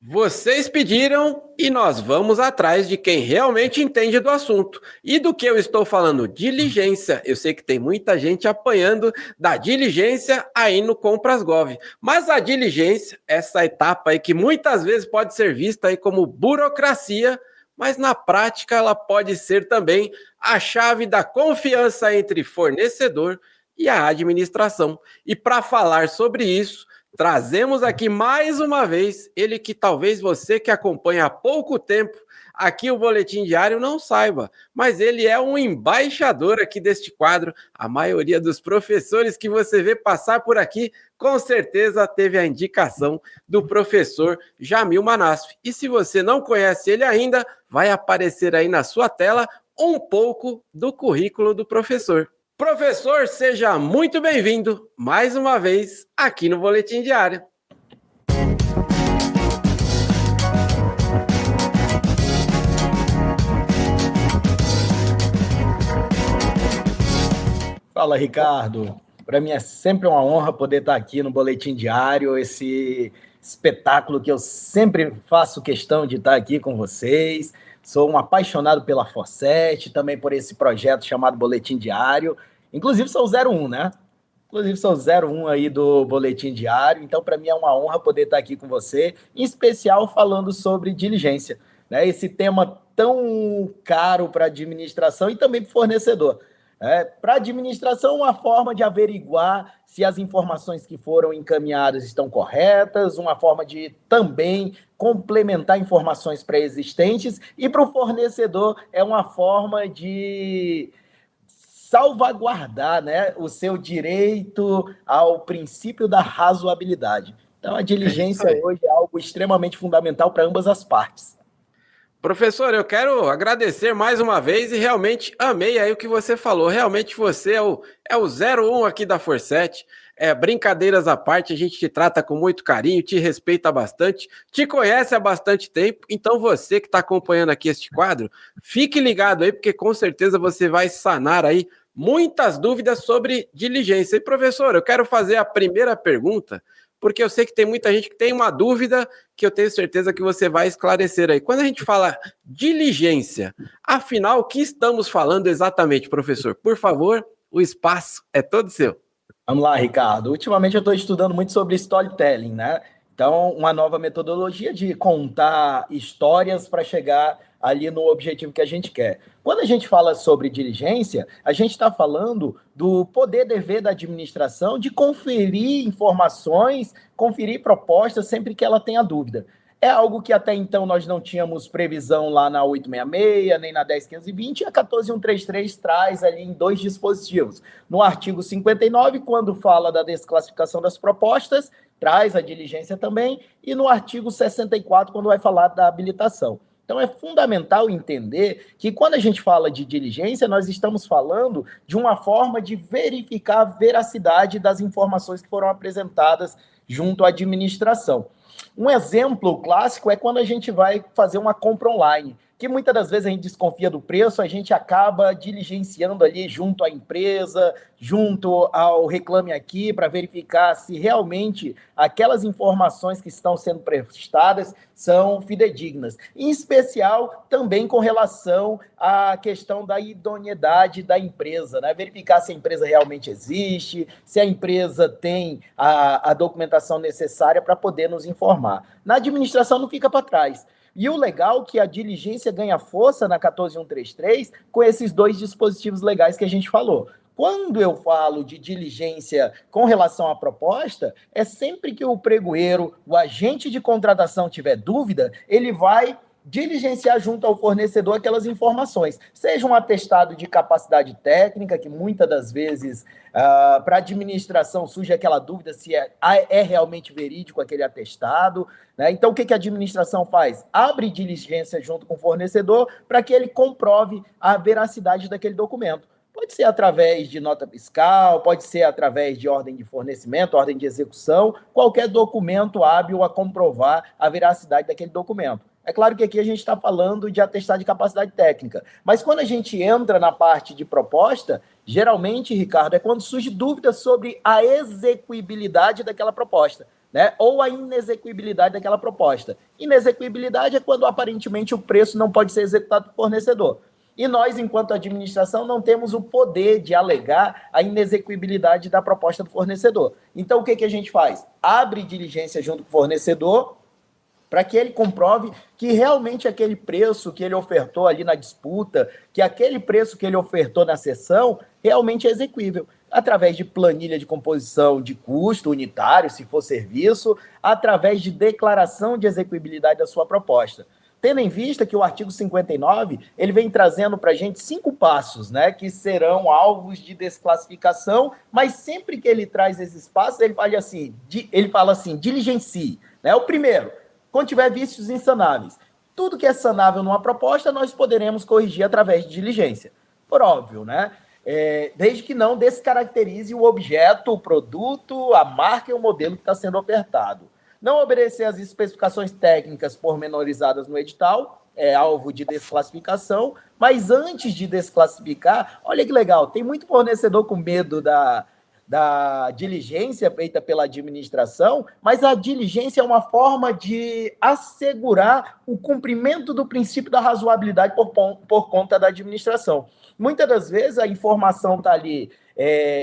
Vocês pediram e nós vamos atrás de quem realmente entende do assunto. E do que eu estou falando? Diligência. Eu sei que tem muita gente apanhando da diligência aí no Compras Gov. Mas a diligência, essa etapa aí que muitas vezes pode ser vista aí como burocracia, mas na prática ela pode ser também a chave da confiança entre fornecedor e a administração. E para falar sobre isso, trazemos aqui mais uma vez ele que talvez você que acompanha há pouco tempo aqui o Boletim Diário não saiba, mas ele é um embaixador aqui deste quadro. A maioria dos professores que você vê passar por aqui, com certeza teve a indicação do professor Jamil Manasfi. E se você não conhece ele ainda, vai aparecer aí na sua tela um pouco do currículo do professor. Professor, seja muito bem-vindo mais uma vez aqui no Boletim Diário. Fala, Ricardo. Para mim é sempre uma honra poder estar aqui no Boletim Diário, esse espetáculo que eu sempre faço questão de estar aqui com vocês. Sou um apaixonado pela Forset, também por esse projeto chamado Boletim Diário. Inclusive sou o 01, né? Inclusive sou o 01 aí do Boletim Diário. Então, para mim é uma honra poder estar aqui com você, em especial falando sobre diligência, né? Esse tema tão caro para a administração e também para o fornecedor. Para a administração, uma forma de averiguar se as informações que foram encaminhadas estão corretas, uma forma de também complementar informações pré-existentes, e para o fornecedor é uma forma de salvaguardar, né, o seu direito ao princípio da razoabilidade. Então, a diligência hoje é algo extremamente fundamental para ambas as partes. Professor, eu quero agradecer mais uma vez e realmente amei aí o que você falou. Realmente você é o 01 aqui da Forset. Brincadeiras à parte, a gente te trata com muito carinho, te respeita bastante, te conhece há bastante tempo. Então você que está acompanhando aqui este quadro, fique ligado aí, porque com certeza você vai sanar aí muitas dúvidas sobre diligência. E professor, eu quero fazer a primeira pergunta, porque eu sei que tem muita gente que tem uma dúvida que eu tenho certeza que você vai esclarecer aí. Quando a gente fala diligência, afinal, o que estamos falando exatamente, professor? Por favor, o espaço é todo seu. Vamos lá, Ricardo. Ultimamente eu estou estudando muito sobre storytelling, né? Então, uma nova metodologia de contar histórias para chegar ali no objetivo que a gente quer. Quando a gente fala sobre diligência, a gente está falando do poder-dever da administração de conferir informações, conferir propostas sempre que ela tenha dúvida. É algo que até então nós não tínhamos previsão lá na 866, nem na 10520, e a 14133 traz ali em 2 dispositivos. No artigo 59, quando fala da desclassificação das propostas, traz a diligência também, e no artigo 64, quando vai falar da habilitação. Então, é fundamental entender que quando a gente fala de diligência, nós estamos falando de uma forma de verificar a veracidade das informações que foram apresentadas junto à administração. Um exemplo clássico é quando a gente vai fazer uma compra online, que muitas das vezes a gente desconfia do preço, a gente acaba diligenciando ali junto à empresa, junto ao Reclame Aqui, para verificar se realmente aquelas informações que estão sendo prestadas são fidedignas. Em especial, também com relação à questão da idoneidade da empresa, né? Verificar se a empresa realmente existe, se a empresa tem a documentação necessária para poder nos informar. Na administração não fica para trás. E o legal é que a diligência ganha força na 14133 com esses 2 dispositivos legais que a gente falou. Quando eu falo de diligência com relação à proposta, é sempre que o pregoeiro, o agente de contratação tiver dúvida, ele vai diligenciar junto ao fornecedor aquelas informações, seja um atestado de capacidade técnica, que muitas das vezes para a administração surge aquela dúvida se é realmente verídico aquele atestado, né? Então, o que a administração faz? Abre diligência junto com o fornecedor para que ele comprove a veracidade daquele documento. Pode ser através de nota fiscal, pode ser através de ordem de fornecimento, ordem de execução, qualquer documento hábil a comprovar a veracidade daquele documento. É claro que aqui a gente está falando de atestado de capacidade técnica, mas quando a gente entra na parte de proposta, geralmente, Ricardo, é quando surge dúvida sobre a execuibilidade daquela proposta. né? Ou a inexequibilidade daquela proposta. Inexequibilidade é quando aparentemente o preço não pode ser executado pelo fornecedor. E nós, enquanto administração, não temos o poder de alegar a inexequibilidade da proposta do fornecedor. Então, o que a gente faz? Abre diligência junto com o fornecedor para que ele comprove que realmente aquele preço que ele ofertou ali na disputa, que aquele preço que ele ofertou na sessão, realmente é exequível. Através de planilha de composição de custo unitário, se for serviço, através de declaração de execuibilidade da sua proposta. Tendo em vista que o artigo 59, ele vem trazendo para a gente 5 passos, né, que serão alvos de desclassificação, mas sempre que ele traz esses passos, ele fala assim, diligencie. Né? O primeiro, quando tiver vícios insanáveis. Tudo que é sanável numa proposta, nós poderemos corrigir através de diligência. Por óbvio, né? Desde que não descaracterize o objeto, o produto, a marca e o modelo que está sendo ofertado. Não obedecer às especificações técnicas pormenorizadas no edital, é alvo de desclassificação, mas antes de desclassificar, olha que legal, tem muito fornecedor com medo da diligência feita pela administração, mas a diligência é uma forma de assegurar o cumprimento do princípio da razoabilidade por conta da administração. Muitas das vezes a informação está ali,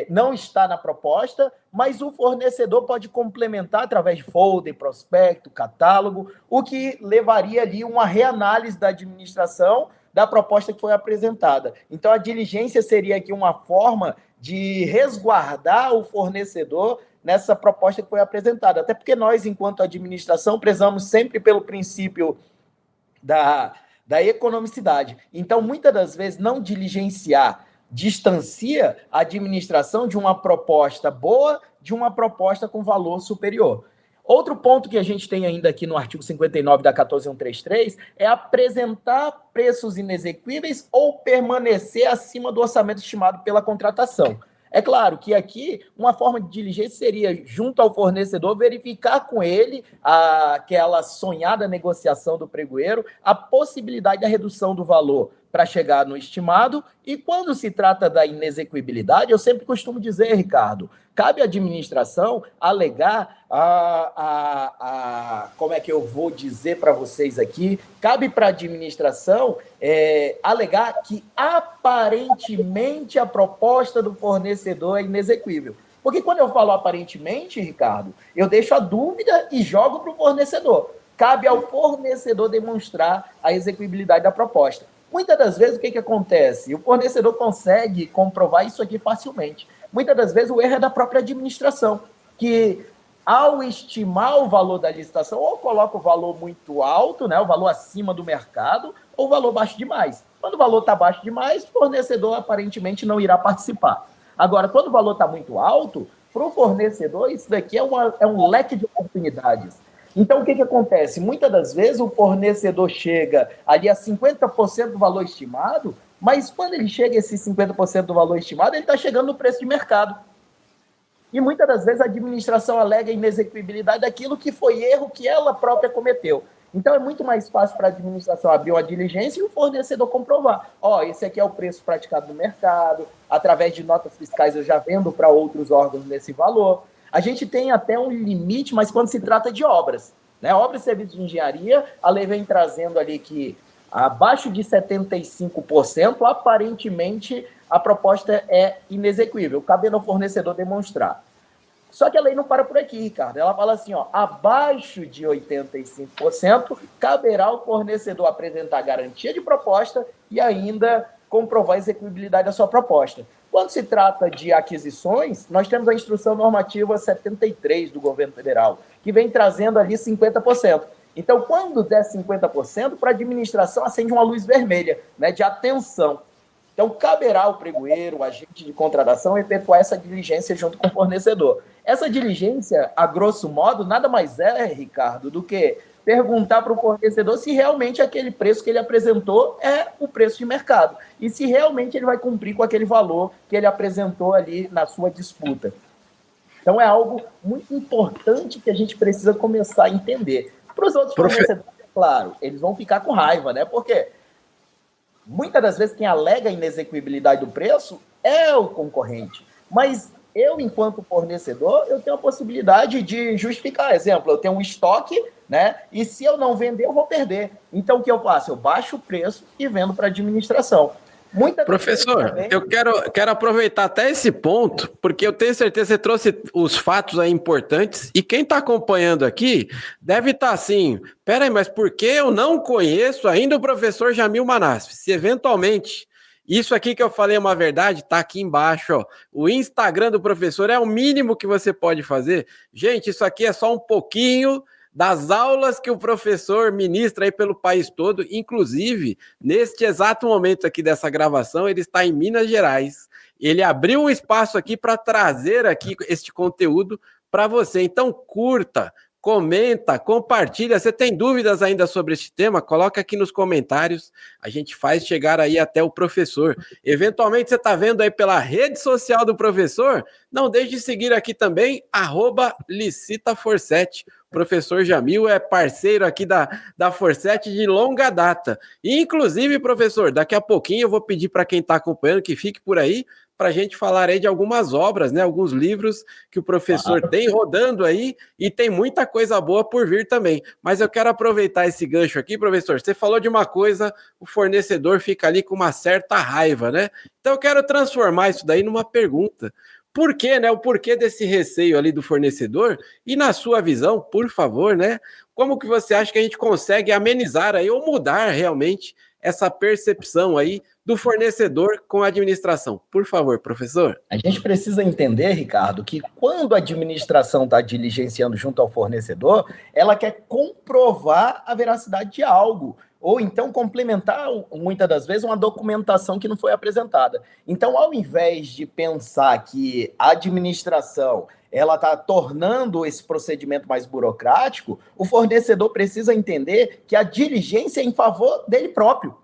não está na proposta, mas o fornecedor pode complementar através de folder, prospecto, catálogo, o que levaria ali uma reanálise da administração da proposta que foi apresentada. Então, a diligência seria aqui uma forma de resguardar o fornecedor nessa proposta que foi apresentada. Até porque nós, enquanto administração, prezamos sempre pelo princípio da economicidade. Então, muitas das vezes, não diligenciar distancia a administração de uma proposta boa de uma proposta com valor superior. Outro ponto que a gente tem ainda aqui no artigo 59 da 14133 é apresentar preços inexequíveis ou permanecer acima do orçamento estimado pela contratação. É claro que aqui uma forma de diligência seria, junto ao fornecedor, verificar com ele aquela sonhada negociação do pregoeiro, a possibilidade da redução do valor para chegar no estimado. E quando se trata da inexequibilidade, eu sempre costumo dizer, Ricardo, cabe à administração alegar como é que eu vou dizer para vocês aqui? Cabe para a administração alegar que aparentemente a proposta do fornecedor é inexequível. Porque quando eu falo aparentemente, Ricardo, eu deixo a dúvida e jogo para o fornecedor. Cabe ao fornecedor demonstrar a execuibilidade da proposta. Muitas das vezes, o que acontece? O fornecedor consegue comprovar isso aqui facilmente. Muitas das vezes, o erro é da própria administração, que, ao estimar o valor da licitação, ou coloca o valor muito alto, né, o valor acima do mercado, ou o valor baixo demais. Quando o valor está baixo demais, o fornecedor aparentemente não irá participar. Agora, quando o valor está muito alto, para o fornecedor, isso daqui é um leque de oportunidades. Então, o que acontece? Muitas das vezes o fornecedor chega ali a 50% do valor estimado, mas quando ele chega a esse 50% do valor estimado, ele está chegando no preço de mercado. E muitas das vezes a administração alega a inexequibilidade daquilo que foi erro que ela própria cometeu. Então, é muito mais fácil para a administração abrir uma diligência e o fornecedor comprovar. Esse aqui é o preço praticado no mercado, através de notas fiscais eu já vendo para outros órgãos nesse valor. A gente tem até um limite, mas quando se trata de obras, né? Obras e serviços de engenharia, a lei vem trazendo ali que abaixo de 75%, aparentemente, a proposta é inexequível, cabendo ao fornecedor demonstrar. Só que a lei não para por aqui, Ricardo. Ela fala assim, abaixo de 85%, caberá ao fornecedor apresentar garantia de proposta e ainda comprovar a execuibilidade da sua proposta. Quando se trata de aquisições, nós temos a Instrução Normativa 73 do Governo Federal, que vem trazendo ali 50%. Então, quando der 50%, para a administração acende uma luz vermelha, né, de atenção. Então, caberá ao pregoeiro, o agente de contratação, efetuar essa diligência junto com o fornecedor. Essa diligência, a grosso modo, nada mais é, Ricardo, do que perguntar para o fornecedor se realmente aquele preço que ele apresentou é o preço de mercado e se realmente ele vai cumprir com aquele valor que ele apresentou ali na sua disputa. Então, é algo muito importante que a gente precisa começar a entender. Para os outros fornecedores, é claro, eles vão ficar com raiva, né? Porque muitas das vezes quem alega a inexequibilidade do preço é o concorrente. Mas eu, enquanto fornecedor, eu tenho a possibilidade de justificar. Exemplo, eu tenho um estoque, né? E se eu não vender, eu vou perder. Então, o que eu faço? Eu baixo o preço e vendo para a administração. Professor, também... eu quero aproveitar até esse ponto, porque eu tenho certeza que você trouxe os fatos aí importantes, e quem está acompanhando aqui deve estar assim, peraí, mas por que eu não conheço ainda o professor Jamil Manasfi? Se eventualmente isso aqui que eu falei é uma verdade, tá aqui embaixo, ó. O Instagram do professor é o mínimo que você pode fazer. Gente, isso aqui é só um pouquinho das aulas que o professor ministra aí pelo país todo, inclusive, neste exato momento aqui dessa gravação, ele está em Minas Gerais. Ele abriu um espaço aqui para trazer aqui este conteúdo para você. Então, curta, comenta, compartilha. Você tem dúvidas ainda sobre este tema? Coloca aqui nos comentários. A gente faz chegar aí até o professor. Eventualmente, você está vendo aí pela rede social do professor? Não deixe de seguir aqui também, @licitaforset. Professor Jamil é parceiro aqui da Forset de longa data. Inclusive, professor, daqui a pouquinho eu vou pedir para quem está acompanhando que fique por aí para a gente falar aí de algumas obras, né? Alguns livros que o professor tem rodando aí e tem muita coisa boa por vir também. Mas eu quero aproveitar esse gancho aqui, professor. Você falou de uma coisa, o fornecedor fica ali com uma certa raiva, né? Então eu quero transformar isso daí numa pergunta. Por quê, né? O porquê desse receio ali do fornecedor? E na sua visão, por favor, né? Como que você acha que a gente consegue amenizar aí ou mudar realmente essa percepção aí do fornecedor com a administração? Por favor, professor. A gente precisa entender, Ricardo, que quando a administração está diligenciando junto ao fornecedor, ela quer comprovar a veracidade de algo, ou então complementar, muitas das vezes, uma documentação que não foi apresentada. Então, ao invés de pensar que a administração ela está tornando esse procedimento mais burocrático, o fornecedor precisa entender que a diligência é em favor dele próprio.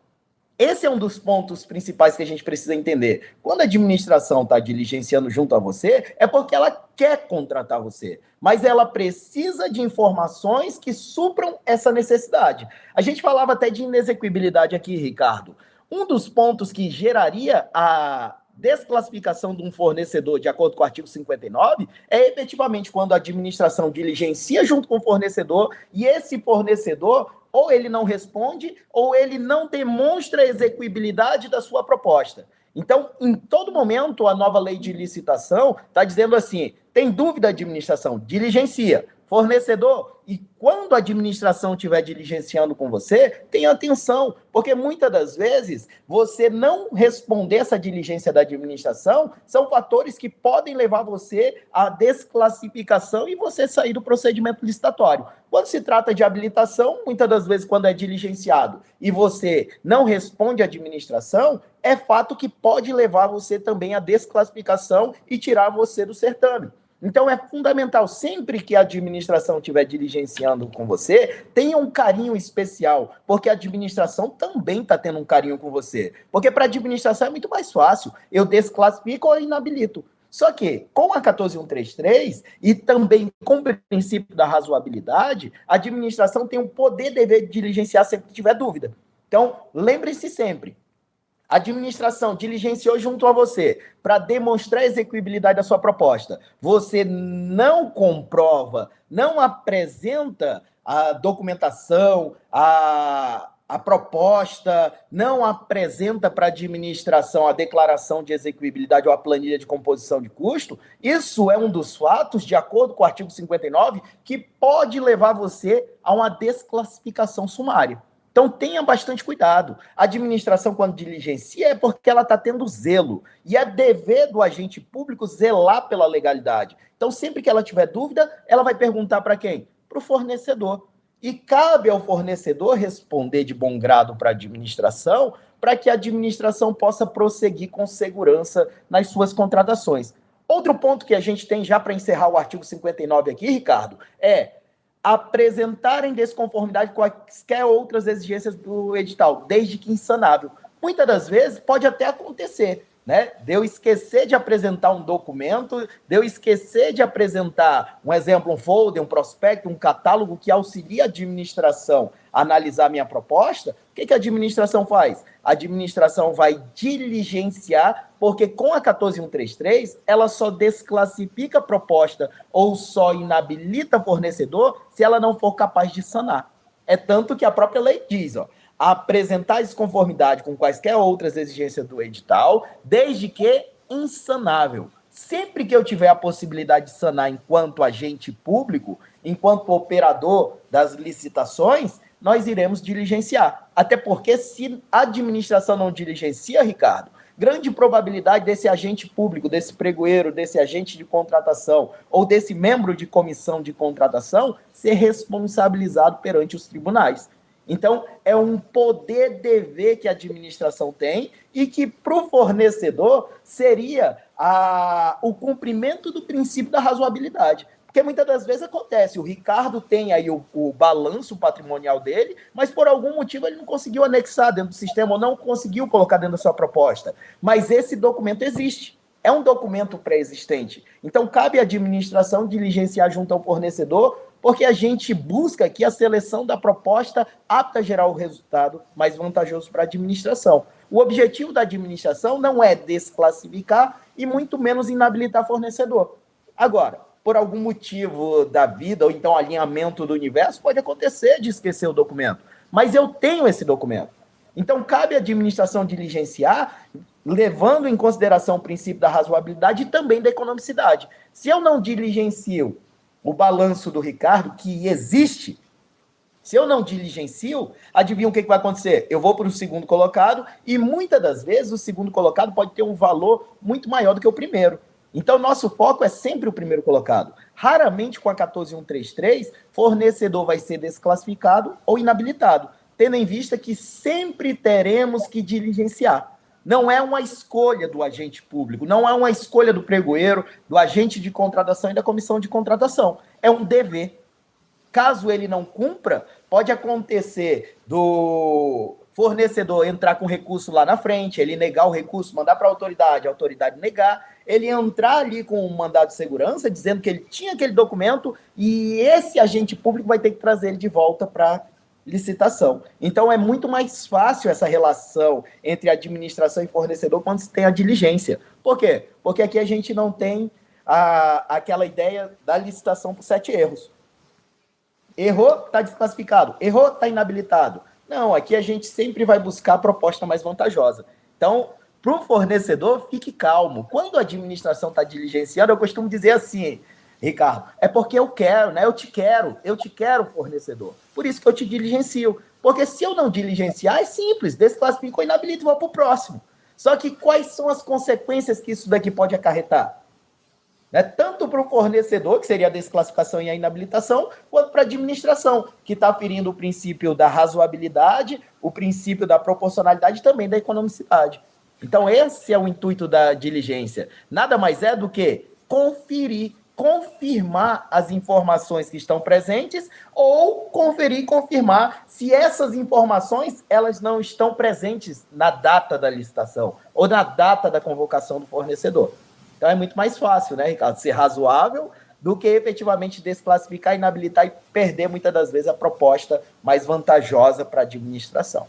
Esse é um dos pontos principais que a gente precisa entender. Quando a administração está diligenciando junto a você, é porque ela quer contratar você, mas ela precisa de informações que supram essa necessidade. A gente falava até de inexequibilidade aqui, Ricardo. Um dos pontos que geraria a desclassificação de um fornecedor, de acordo com o artigo 59, é efetivamente quando a administração diligencia junto com o fornecedor e esse fornecedor ou ele não responde, ou ele não demonstra a execuibilidade da sua proposta. Então, em todo momento, a nova lei de licitação está dizendo assim, tem dúvida, administração? Diligencia. Fornecedor, e quando a administração estiver diligenciando com você, tenha atenção, porque muitas das vezes você não responder essa diligência da administração são fatores que podem levar você à desclassificação e você sair do procedimento licitatório. Quando se trata de habilitação, muitas das vezes quando é diligenciado e você não responde à administração, é fato que pode levar você também à desclassificação e tirar você do certame. Então, é fundamental, sempre que a administração estiver diligenciando com você, tenha um carinho especial, porque a administração também está tendo um carinho com você. Porque para a administração é muito mais fácil, eu desclassifico ou inabilito. Só que, com a 14133 e também com o princípio da razoabilidade, a administração tem o poder e dever de diligenciar sempre que tiver dúvida. Então, lembre-se sempre, a administração diligenciou junto a você para demonstrar a execuibilidade da sua proposta. Você não comprova, não apresenta a documentação, a proposta, não apresenta para a administração a declaração de execuibilidade ou a planilha de composição de custo, isso é um dos fatos, de acordo com o artigo 59, que pode levar você a uma desclassificação sumária. Então, tenha bastante cuidado. A administração, quando diligencia, é porque ela está tendo zelo. E é dever do agente público zelar pela legalidade. Então, sempre que ela tiver dúvida, ela vai perguntar para quem? Para o fornecedor. E cabe ao fornecedor responder de bom grado para a administração, para que a administração possa prosseguir com segurança nas suas contratações. Outro ponto que a gente tem já para encerrar o artigo 59 aqui, Ricardo, é apresentarem desconformidade com quaisquer outras exigências do edital, desde que insanável. Muitas das vezes pode até acontecer, né? De eu esquecer de apresentar um documento, de eu esquecer de apresentar, um exemplo, um folder, um prospecto, um catálogo que auxilia a administração a analisar minha proposta, o que a administração faz? A administração vai diligenciar, porque com a 14133, ela só desclassifica a proposta ou só inabilita fornecedor se ela não for capaz de sanar. É tanto que a própria lei diz, ó, apresentar desconformidade com quaisquer outras exigências do edital, desde que insanável. Sempre que eu tiver a possibilidade de sanar enquanto agente público, enquanto operador das licitações, nós iremos diligenciar. Até porque se a administração não diligencia, Ricardo, grande probabilidade desse agente público, desse pregoeiro, desse agente de contratação ou desse membro de comissão de contratação ser responsabilizado perante os tribunais. Então, é um poder-dever que a administração tem e que, para o fornecedor, seria o cumprimento do princípio da razoabilidade. Porque muitas das vezes acontece, o Ricardo tem aí o balanço patrimonial dele, mas por algum motivo ele não conseguiu anexar dentro do sistema ou não conseguiu colocar dentro da sua proposta. Mas esse documento existe. É um documento pré-existente. Então, cabe à administração diligenciar junto ao fornecedor, porque a gente busca aqui a seleção da proposta apta a gerar o resultado mais vantajoso para a administração. O objetivo da administração não é desclassificar e muito menos inabilitar fornecedor. Agora, por algum motivo da vida, ou então alinhamento do universo, pode acontecer de esquecer o documento. Mas eu tenho esse documento. Então, cabe à administração diligenciar, levando em consideração o princípio da razoabilidade e também da economicidade. Se eu não diligencio o balanço do Ricardo, que existe, se eu não diligencio, adivinha o que vai acontecer? Eu vou para o segundo colocado e muitas das vezes o segundo colocado pode ter um valor muito maior do que o primeiro. Então, nosso foco é sempre o primeiro colocado. Raramente, com a 14133, fornecedor vai ser desclassificado ou inabilitado, tendo em vista que sempre teremos que diligenciar. Não é uma escolha do agente público, não é uma escolha do pregoeiro, do agente de contratação e da comissão de contratação. É um dever. Caso ele não cumpra, pode acontecer do fornecedor entrar com recurso lá na frente, ele negar o recurso, mandar para a autoridade negar, ele entrar ali com um mandado de segurança, dizendo que ele tinha aquele documento e esse agente público vai ter que trazer ele de volta para licitação. Então, é muito mais fácil essa relação entre administração e fornecedor quando se tem a diligência. Por quê? Porque aqui a gente não tem aquela ideia da licitação por 7 erros. Errou, está desclassificado. Errou, está inabilitado. Não, aqui a gente sempre vai buscar a proposta mais vantajosa. Então, para o fornecedor, fique calmo. Quando a administração está diligenciando, eu costumo dizer assim, Ricardo, é porque eu quero, né? Eu te quero, fornecedor. Por isso que eu te diligencio. Porque se eu não diligenciar, é simples, desclassifico, inabilito e vou para o próximo. Só que quais são as consequências que isso daqui pode acarretar? Né? Tanto para o fornecedor, que seria a desclassificação e a inabilitação, quanto para a administração, que está ferindo o princípio da razoabilidade, o princípio da proporcionalidade e também da economicidade. Então, esse é o intuito da diligência. Nada mais é do que confirmar as informações que estão presentes ou conferir e confirmar se essas informações elas não estão presentes na data da licitação ou na data da convocação do fornecedor. Então é muito mais fácil, né, Ricardo, ser razoável do que efetivamente desclassificar, inabilitar e perder muitas das vezes a proposta mais vantajosa para a administração.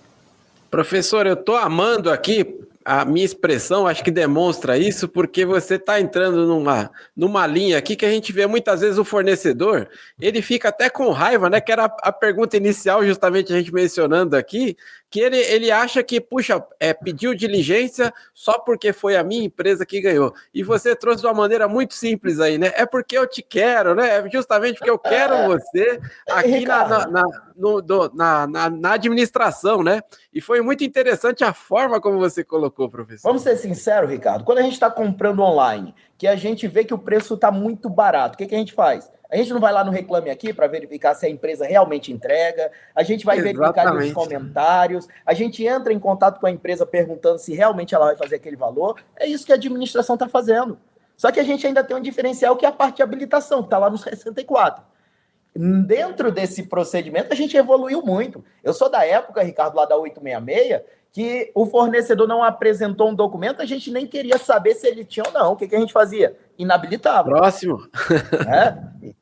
Professor, eu estou amando aqui a minha expressão, acho que demonstra isso, porque você está entrando numa linha aqui que a gente vê muitas vezes o fornecedor, ele fica até com raiva, né? Que era a pergunta inicial, justamente a gente mencionando aqui, que ele acha que, puxa, pediu diligência só porque foi a minha empresa que ganhou. E você trouxe de uma maneira muito simples aí, né? É porque eu te quero, né? É justamente porque eu quero você aqui na administração, né? E foi muito interessante a forma como você colocou, professor. Vamos ser sinceros, Ricardo. Quando a gente está comprando online, que a gente vê que o preço está muito barato, o que a gente faz? A gente não vai lá no Reclame Aqui para verificar se a empresa realmente entrega, a gente vai verificar nos comentários, a gente entra em contato com a empresa perguntando se realmente ela vai fazer aquele valor. É isso que a administração está fazendo. Só que a gente ainda tem um diferencial que é a parte de habilitação, que está lá nos 64. Dentro desse procedimento, a gente evoluiu muito. Eu sou da época, Ricardo, lá da 866, que o fornecedor não apresentou um documento, a gente nem queria saber se ele tinha ou não. O que a gente fazia? Inabilitava. Próximo.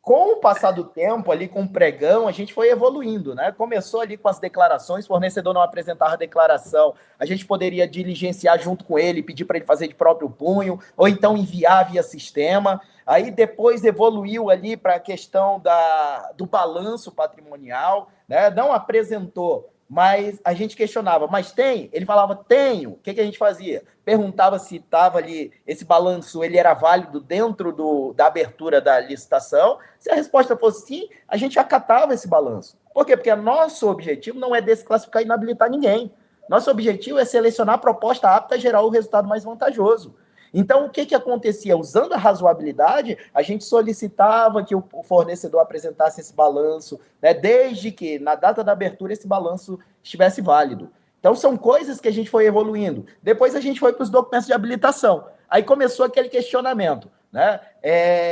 Com o passar do tempo, ali com o pregão, a gente foi evoluindo, né? Começou ali com as declarações, o fornecedor não apresentava a declaração, a gente poderia diligenciar junto com ele, pedir para ele fazer de próprio punho, ou então enviar via sistema. Aí depois evoluiu ali para a questão do balanço patrimonial, né? Não apresentou, mas a gente questionava, mas tem? Ele falava, tenho. O que a gente fazia? Perguntava se estava ali, esse balanço ele era válido dentro da abertura da licitação. Se a resposta fosse sim, a gente acatava esse balanço. Por quê? Porque nosso objetivo não é desclassificar e inabilitar ninguém. Nosso objetivo é selecionar a proposta apta a gerar o resultado mais vantajoso. Então, o que acontecia? Usando a razoabilidade, a gente solicitava que o fornecedor apresentasse esse balanço, né, desde que, na data da abertura, esse balanço estivesse válido. Então, são coisas que a gente foi evoluindo. Depois, a gente foi para os documentos de habilitação. Aí começou aquele questionamento, né?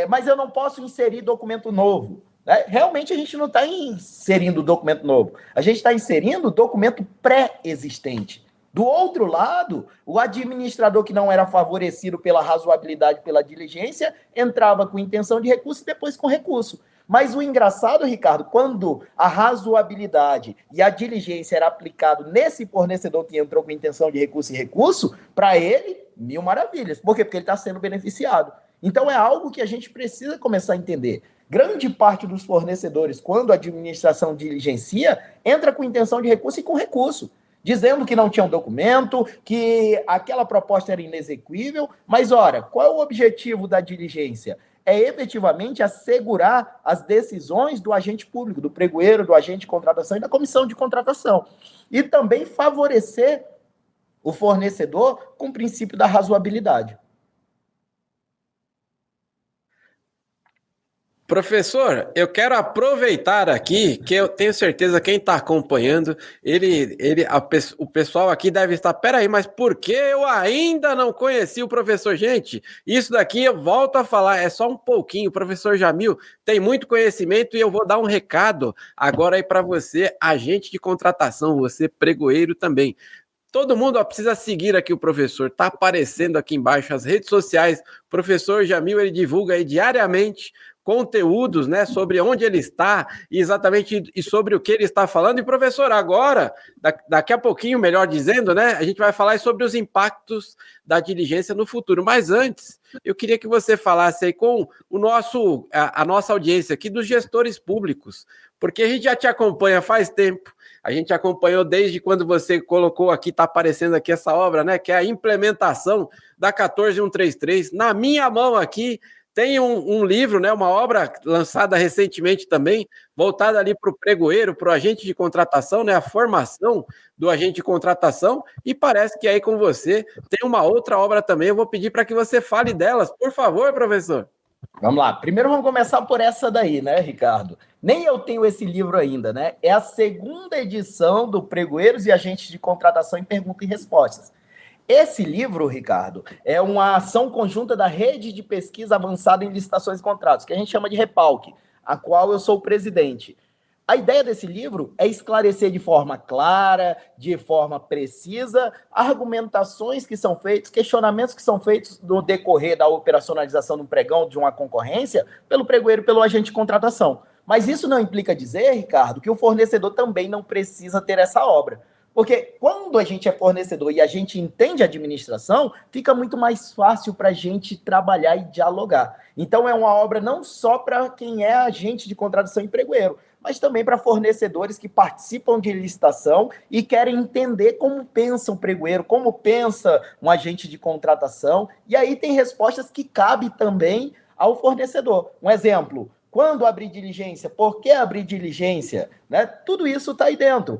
Mas eu não posso inserir documento novo. Né? Realmente, a gente não está inserindo documento novo. A gente está inserindo documento pré-existente. Do outro lado, o administrador que não era favorecido pela razoabilidade, pela diligência, entrava com intenção de recurso e depois com recurso. Mas o engraçado, Ricardo, quando a razoabilidade e a diligência era aplicado nesse fornecedor que entrou com intenção de recurso e recurso, para ele, mil maravilhas. Por quê? Porque ele está sendo beneficiado. Então, é algo que a gente precisa começar a entender. Grande parte dos fornecedores, quando a administração diligencia, entra com intenção de recurso e com recurso, dizendo que não tinha um documento, que aquela proposta era inexequível. Mas, ora, qual é o objetivo da diligência? É efetivamente assegurar as decisões do agente público, do pregoeiro, do agente de contratação e da comissão de contratação. E também favorecer o fornecedor com o princípio da razoabilidade. Professor, eu quero aproveitar aqui, que eu tenho certeza quem está acompanhando, o pessoal aqui deve estar, peraí, mas por que eu ainda não conheci o professor? Gente, isso daqui eu volto a falar, é só um pouquinho, o professor Jamil tem muito conhecimento e eu vou dar um recado agora aí para você, agente de contratação, você pregoeiro também. Todo mundo precisa seguir aqui o professor, tá aparecendo aqui embaixo as redes sociais, o professor Jamil, ele divulga aí diariamente conteúdos, né, sobre onde ele está exatamente e sobre o que ele está falando. E, professor, agora, daqui a pouquinho, melhor dizendo, né, a gente vai falar sobre os impactos da diligência no futuro. Mas antes, eu queria que você falasse aí com a nossa audiência aqui dos gestores públicos, porque a gente já te acompanha faz tempo, a gente acompanhou desde quando você colocou aqui, está aparecendo aqui essa obra, né, que é a implementação da 14133. Na minha mão aqui, tem um livro, né, uma obra lançada recentemente também, voltada ali para o pregoeiro, para o agente de contratação, né, a formação do agente de contratação, e parece que aí com você tem uma outra obra também. Eu vou pedir para que você fale delas, por favor, professor. Vamos lá. Primeiro vamos começar por essa daí, né, Ricardo? Nem eu tenho esse livro ainda, né? É a segunda edição do Pregoeiros e Agentes de Contratação em Perguntas e Respostas. Esse livro, Ricardo, é uma ação conjunta da Rede de Pesquisa Avançada em Licitações e Contratos, que a gente chama de REPALC, a qual eu sou o presidente. A ideia desse livro é esclarecer de forma clara, de forma precisa, argumentações que são feitas, questionamentos que são feitos no decorrer da operacionalização do pregão de uma concorrência pelo pregoeiro e pelo agente de contratação. Mas isso não implica dizer, Ricardo, que o fornecedor também não precisa ter essa obra. Porque quando a gente é fornecedor e a gente entende a administração, fica muito mais fácil para a gente trabalhar e dialogar. Então, é uma obra não só para quem é agente de contratação e pregoeiro, mas também para fornecedores que participam de licitação e querem entender como pensa um pregoeiro, como pensa um agente de contratação. E aí tem respostas que cabem também ao fornecedor. Um exemplo: quando abrir diligência? Por que abrir diligência? Né? Tudo isso está aí dentro.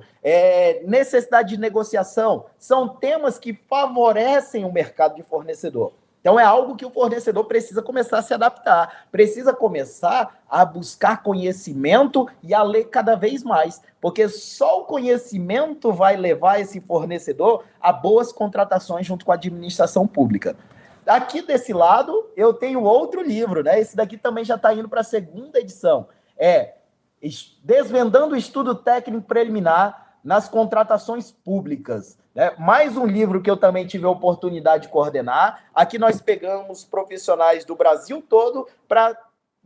Necessidade de negociação. São temas que favorecem o mercado de fornecedor. Então, é algo que o fornecedor precisa começar a se adaptar. Precisa começar a buscar conhecimento e a ler cada vez mais. Porque só o conhecimento vai levar esse fornecedor a boas contratações junto com a administração pública. Aqui desse lado, eu tenho outro livro, né? Esse daqui também já está indo para a segunda edição. Desvendando o estudo técnico preliminar nas contratações públicas. Né? Mais um livro que eu também tive a oportunidade de coordenar. Aqui nós pegamos profissionais do Brasil todo para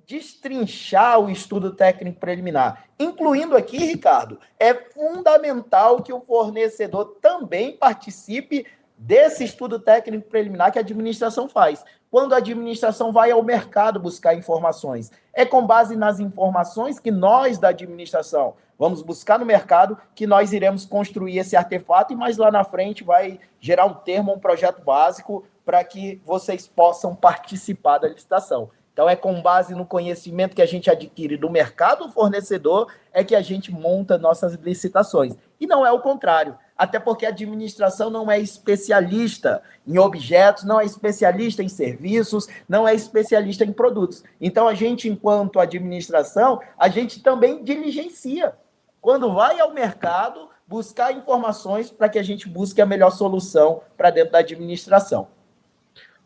destrinchar o estudo técnico preliminar. Incluindo aqui, Ricardo, é fundamental que o fornecedor também participe desse estudo técnico preliminar que a administração faz. Quando a administração vai ao mercado buscar informações, é com base nas informações que nós, da administração, vamos buscar no mercado, que nós iremos construir esse artefato e mais lá na frente vai gerar um termo, um projeto básico para que vocês possam participar da licitação. Então, é com base no conhecimento que a gente adquire do mercado fornecedor é que a gente monta nossas licitações. E não é o contrário, até porque a administração não é especialista em objetos, não é especialista em serviços, não é especialista em produtos. Então, a gente, enquanto administração, a gente também diligencia. Quando vai ao mercado, buscar informações para que a gente busque a melhor solução para dentro da administração.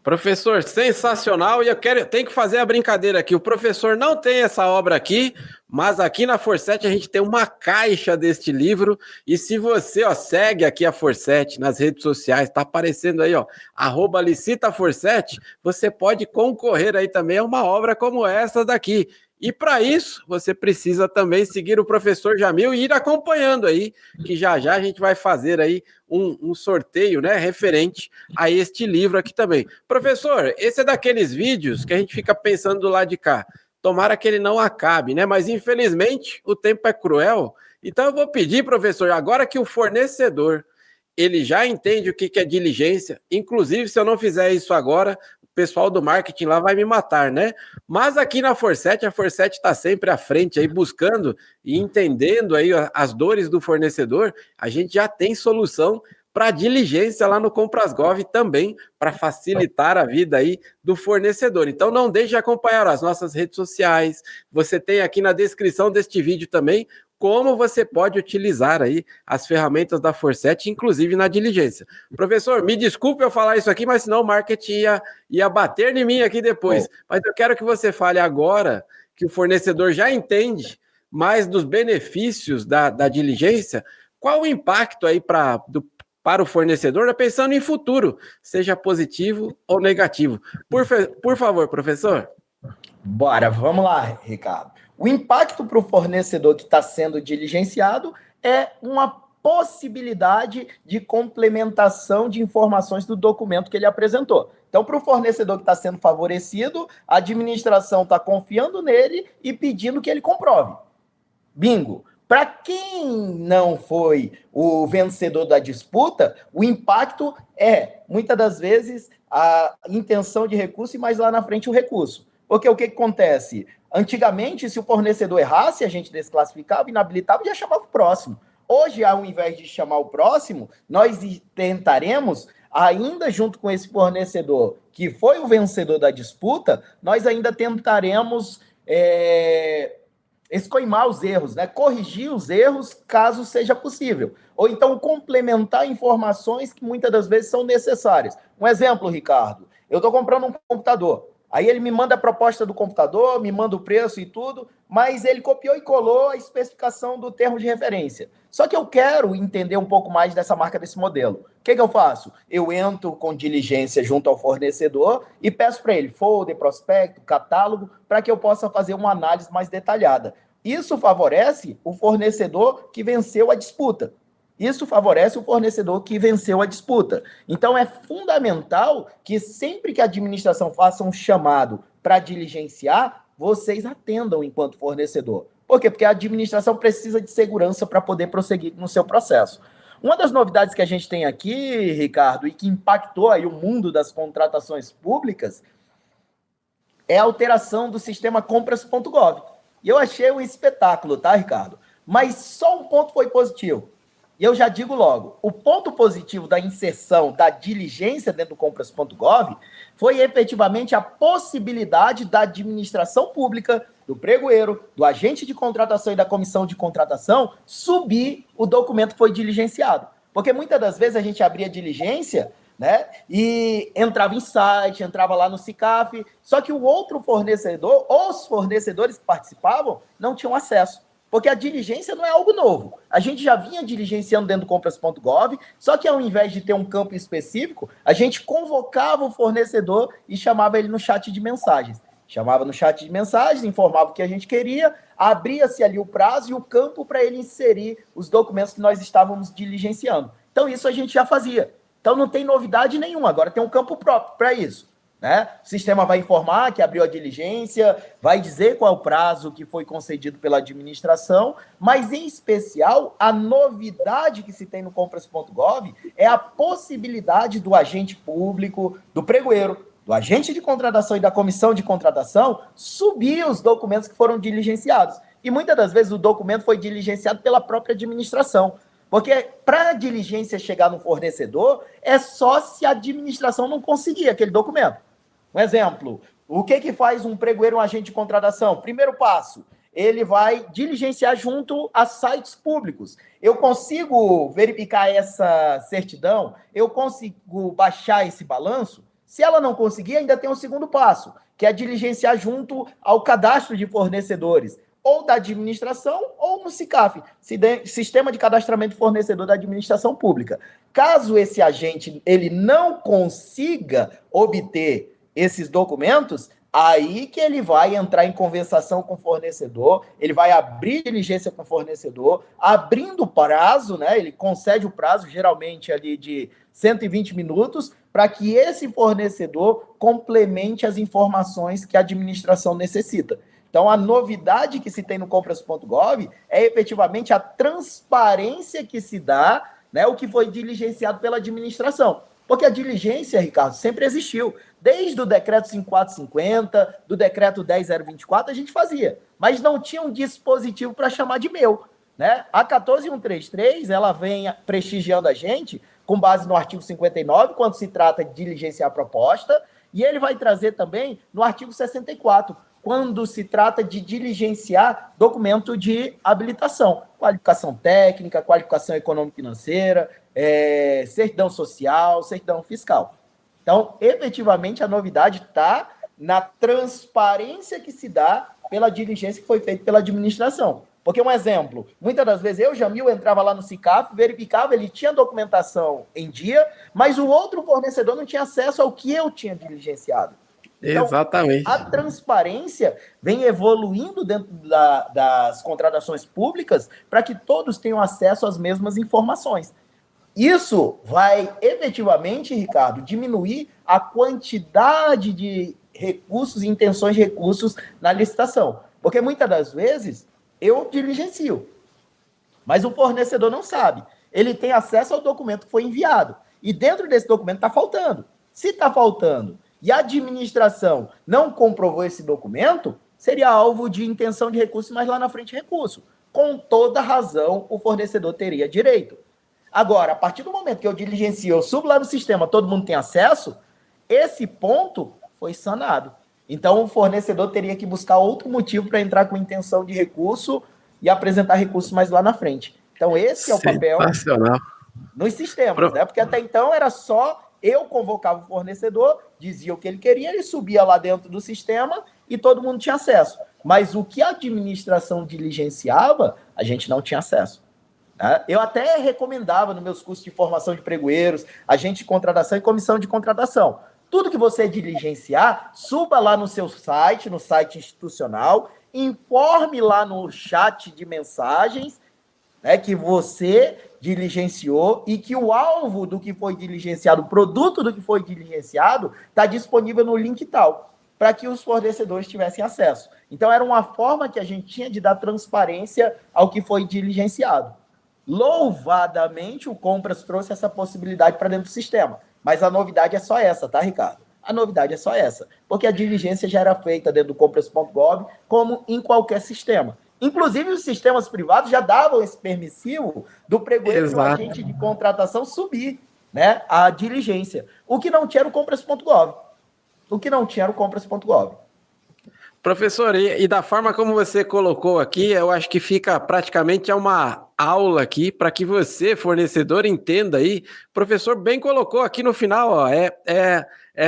Professor, sensacional, e tenho que fazer a brincadeira aqui, o professor não tem essa obra aqui, mas aqui na Forset a gente tem uma caixa deste livro, e se você segue aqui a Forset nas redes sociais, tá aparecendo aí, @licitaforset, você pode concorrer aí também a uma obra como essa daqui. E para isso, você precisa também seguir o professor Jamil e ir acompanhando aí, que já já a gente vai fazer aí um sorteio, né, referente a este livro aqui também. Professor, esse é daqueles vídeos que a gente fica pensando do lado de cá. Tomara que ele não acabe, né? Mas infelizmente o tempo é cruel. Então eu vou pedir, professor, agora que o fornecedor ele já entende o que é diligência, inclusive se eu não fizer isso agora, o pessoal do marketing lá vai me matar, né? Mas aqui na Forset, a Forset está sempre à frente aí, buscando e entendendo aí as dores do fornecedor, a gente já tem solução para diligência lá no Comprasgov também, para facilitar a vida aí do fornecedor. Então não deixe de acompanhar as nossas redes sociais, você tem aqui na descrição deste vídeo também como você pode utilizar aí as ferramentas da Forset, inclusive na diligência. Professor, me desculpe eu falar isso aqui, mas senão o marketing ia bater em mim aqui depois. Mas eu quero que você fale agora que o fornecedor já entende mais dos benefícios da diligência, qual o impacto aí para o fornecedor, né, pensando em futuro, seja positivo ou negativo. Por favor, professor. Bora, vamos lá, Ricardo. O impacto para o fornecedor que está sendo diligenciado é uma possibilidade de complementação de informações do documento que ele apresentou. Então, para o fornecedor que está sendo favorecido, a administração está confiando nele e pedindo que ele comprove. Bingo! Para quem não foi o vencedor da disputa, o impacto é, muitas das vezes, a intenção de recurso e mais lá na frente o recurso. Porque o que acontece? Antigamente, se o fornecedor errasse, a gente desclassificava, inabilitava e já chamava o próximo. Hoje, ao invés de chamar o próximo, nós tentaremos, ainda junto com esse fornecedor que foi o vencedor da disputa, nós ainda tentaremos escoimar os erros, né? Corrigir os erros caso seja possível. Ou então complementar informações que muitas das vezes são necessárias. Um exemplo, Ricardo, eu estou comprando um computador. Aí ele me manda a proposta do computador, me manda o preço e tudo, mas ele copiou e colou a especificação do termo de referência. Só que eu quero entender um pouco mais dessa marca, desse modelo. O que eu faço? Eu entro com diligência junto ao fornecedor e peço para ele folder, prospecto, catálogo, para que eu possa fazer uma análise mais detalhada. Isso favorece o fornecedor que venceu a disputa. Isso favorece o fornecedor que venceu a disputa. Então, é fundamental que sempre que a administração faça um chamado para diligenciar, vocês atendam enquanto fornecedor. Por quê? Porque a administração precisa de segurança para poder prosseguir no seu processo. Uma das novidades que a gente tem aqui, Ricardo, e que impactou aí o mundo das contratações públicas, é a alteração do sistema compras.gov. E eu achei um espetáculo, tá, Ricardo? Mas só um ponto foi positivo. E eu já digo logo, o ponto positivo da inserção da diligência dentro do compras.gov foi efetivamente a possibilidade da administração pública, do pregoeiro, do agente de contratação e da comissão de contratação subir o documento que foi diligenciado. Porque muitas das vezes a gente abria diligência, né, e entrava em site, entrava lá no SICAF, só que o outro fornecedor, os fornecedores que participavam, não tinham acesso. Porque a diligência não é algo novo. A gente já vinha diligenciando dentro do compras.gov, só que ao invés de ter um campo específico, a gente convocava o fornecedor e chamava ele no chat de mensagens. Chamava no chat de mensagens, informava o que a gente queria, abria-se ali o prazo e o campo para ele inserir os documentos que nós estávamos diligenciando. Então, isso a gente já fazia. Então, não tem novidade nenhuma. Agora tem um campo próprio para isso. Né? O sistema vai informar que abriu a diligência, vai dizer qual é o prazo que foi concedido pela administração, mas, em especial, a novidade que se tem no compras.gov é a possibilidade do agente público, do pregoeiro, do agente de contratação e da comissão de contratação subir os documentos que foram diligenciados. E, muitas das vezes, o documento foi diligenciado pela própria administração. Porque para a diligência chegar no fornecedor, é só se a administração não conseguir aquele documento. Um exemplo, o que faz um pregoeiro, um agente de contratação? Primeiro passo, ele vai diligenciar junto a sites públicos. Eu consigo verificar essa certidão? Eu consigo baixar esse balanço? Se ela não conseguir, ainda tem um segundo passo, que é diligenciar junto ao cadastro de fornecedores, ou da administração, ou no SICAF, Sistema de Cadastramento de Fornecedor da Administração Pública. Caso esse agente ele não consiga obter esses documentos, aí que ele vai entrar em conversação com o fornecedor, ele vai abrir diligência com o fornecedor, abrindo o prazo, né? Ele concede o prazo, geralmente ali de 120 minutos, para que esse fornecedor complemente as informações que a administração necessita. Então, a novidade que se tem no compras.gov é efetivamente a transparência que se dá, né, o que foi diligenciado pela administração. Porque a diligência, Ricardo, sempre existiu. Desde o decreto 5450, do decreto 10024, a gente fazia. Mas não tinha um dispositivo para chamar de meu. Né? A 14133, ela vem prestigiando a gente com base no artigo 59, quando se trata de diligenciar a proposta, e ele vai trazer também no artigo 64, quando se trata de diligenciar documento de habilitação, qualificação técnica, qualificação econômico-financeira, certidão social, certidão fiscal. Então, efetivamente, a novidade está na transparência que se dá pela diligência que foi feita pela administração. Porque, um exemplo, muitas das vezes eu, Jamil, entrava lá no SICAF, verificava, ele tinha documentação em dia, mas o outro fornecedor não tinha acesso ao que eu tinha diligenciado. Então, exatamente. A transparência vem evoluindo dentro das contratações públicas para que todos tenham acesso às mesmas informações. Isso vai efetivamente, Ricardo, diminuir a quantidade de recursos e intenções de recursos na licitação. Porque muitas das vezes eu diligencio, mas o fornecedor não sabe. Ele tem acesso ao documento que foi enviado. E dentro desse documento está faltando. Se está faltando e a administração não comprovou esse documento, seria alvo de intenção de recurso, mas lá na frente recurso. Com toda razão, o fornecedor teria direito. Agora, a partir do momento que eu diligencio, eu subo lá no sistema, todo mundo tem acesso, esse ponto foi sanado. Então, o fornecedor teria que buscar outro motivo para entrar com intenção de recurso e apresentar recursos mais lá na frente. Então, esse é o papel nos sistemas, né? Porque até então era só eu convocava o fornecedor, dizia o que ele queria, ele subia lá dentro do sistema e todo mundo tinha acesso. Mas o que a administração diligenciava, a gente não tinha acesso. Eu até recomendava nos meus cursos de formação de pregoeiros, agente de contratação e comissão de contratação. Tudo que você diligenciar, suba lá no seu site, no site institucional, informe lá no chat de mensagens, né, que você diligenciou e que o alvo do que foi diligenciado, o produto do que foi diligenciado, está disponível no link tal, para que os fornecedores tivessem acesso. Então, era uma forma que a gente tinha de dar transparência ao que foi diligenciado. Louvadamente, o Compras trouxe essa possibilidade para dentro do sistema. Mas a novidade é só essa, tá, Ricardo? A novidade é só essa. Porque a diligência já era feita dentro do Compras.gov, como em qualquer sistema. Inclusive, os sistemas privados já davam esse permissivo do pregoeiro e do agente de contratação subir, né, a diligência. O que não tinha era o Compras.gov. Professor, e da forma como você colocou aqui, eu acho que fica praticamente uma aula aqui para que você, fornecedor, entenda aí. O professor bem colocou aqui no final, ó,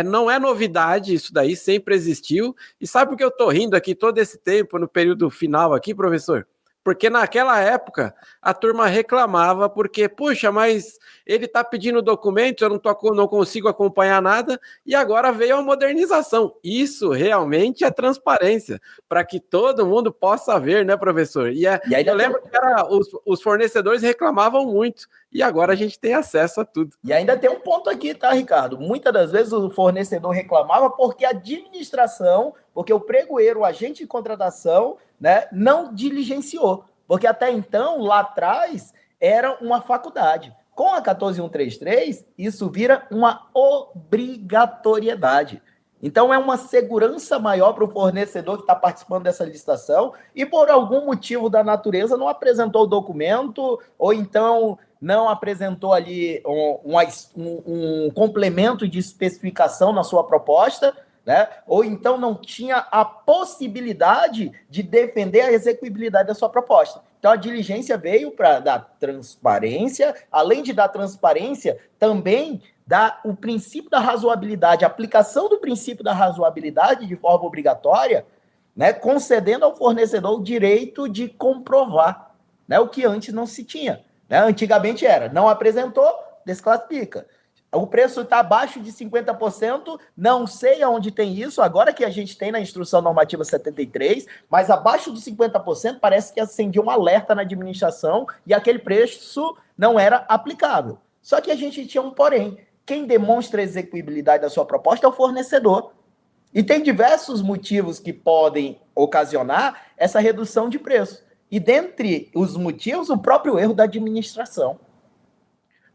não é novidade isso daí, sempre existiu. E sabe por que eu estou rindo aqui todo esse tempo, no período final aqui, professor? Porque naquela época a turma reclamava porque, puxa, mas ele está pedindo documentos, eu não consigo acompanhar nada, e agora veio a modernização. Isso realmente é transparência, para que todo mundo possa ver, né, professor? Eu lembro que os fornecedores reclamavam muito, e agora a gente tem acesso a tudo. E ainda tem um ponto aqui, tá, Ricardo? Muitas das vezes o fornecedor reclamava porque a administração, porque o pregoeiro, o agente de contratação, né, não diligenciou. Porque até então, lá atrás, era uma faculdade. Com a 14133, isso vira uma obrigatoriedade. Então, é uma segurança maior para o fornecedor que está participando dessa licitação e, por algum motivo da natureza, não apresentou o documento ou então não apresentou ali um complemento de especificação na sua proposta, né? Ou então não tinha a possibilidade de defender a execuibilidade da sua proposta. Então, a diligência veio para dar transparência, além de dar transparência, também dá o princípio da razoabilidade, a aplicação do princípio da razoabilidade de forma obrigatória, né, concedendo ao fornecedor o direito de comprovar, né, o que antes não se tinha. Né? Antigamente era, não apresentou, desclassifica. O preço está abaixo de 50%, não sei aonde tem isso, agora que a gente tem na Instrução Normativa 73, mas abaixo de 50% parece que acendia um alerta na administração e aquele preço não era aplicável. Só que a gente tinha um porém. Quem demonstra a execuibilidade da sua proposta é o fornecedor. E tem diversos motivos que podem ocasionar essa redução de preço. E dentre os motivos, o próprio erro da administração.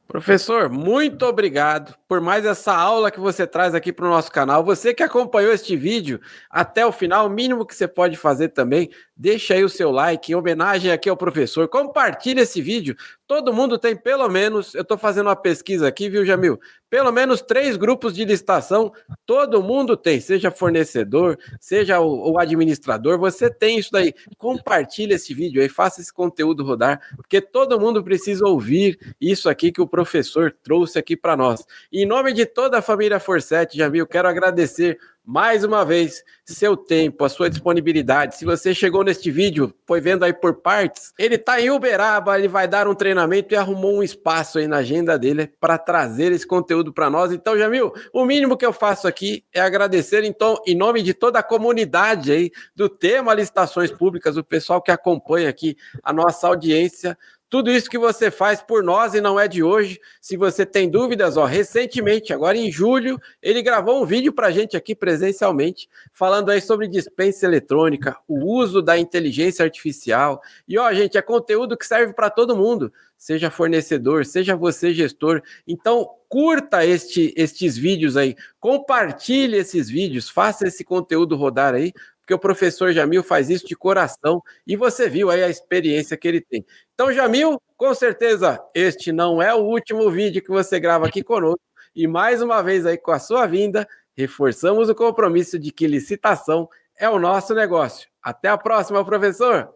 Professor, muito obrigado por mais essa aula que você traz aqui para o nosso canal. Você que acompanhou este vídeo até o final, o mínimo que você pode fazer também, deixa aí o seu like, em homenagem aqui ao professor. Compartilha esse vídeo. Todo mundo tem pelo menos, eu estou fazendo uma pesquisa aqui, viu, Jamil? Pelo menos 3 grupos de licitação, todo mundo tem, seja fornecedor, seja o administrador, você tem isso daí. Compartilha esse vídeo aí, faça esse conteúdo rodar, porque todo mundo precisa ouvir isso aqui que o professor trouxe aqui para nós. E em nome de toda a família Forset, Jamil, quero agradecer mais uma vez seu tempo, a sua disponibilidade. Se você chegou neste vídeo, foi vendo aí por partes, ele está em Uberaba, ele vai dar um treinamento e arrumou um espaço aí na agenda dele para trazer esse conteúdo para nós. Então, Jamil, o mínimo que eu faço aqui é agradecer, então, em nome de toda a comunidade aí do tema Licitações Públicas, o pessoal que acompanha aqui a nossa audiência, tudo isso que você faz por nós e não é de hoje. Se você tem dúvidas, recentemente, agora em julho, ele gravou um vídeo para a gente aqui presencialmente, falando aí sobre dispensa eletrônica, o uso da inteligência artificial. E, gente, é conteúdo que serve para todo mundo, seja fornecedor, seja você gestor. Então, curta estes vídeos aí, compartilhe esses vídeos, faça esse conteúdo rodar aí, porque o professor Jamil faz isso de coração e você viu aí a experiência que ele tem. Então, Jamil, com certeza, este não é o último vídeo que você grava aqui conosco e mais uma vez aí com a sua vinda, reforçamos o compromisso de que licitação é o nosso negócio. Até a próxima, professor!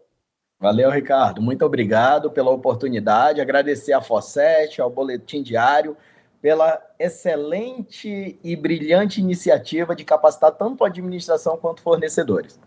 Valeu, Ricardo. Muito obrigado pela oportunidade. Agradecer à Forset, ao Boletim Diário, pela excelente e brilhante iniciativa de capacitar tanto a administração quanto fornecedores.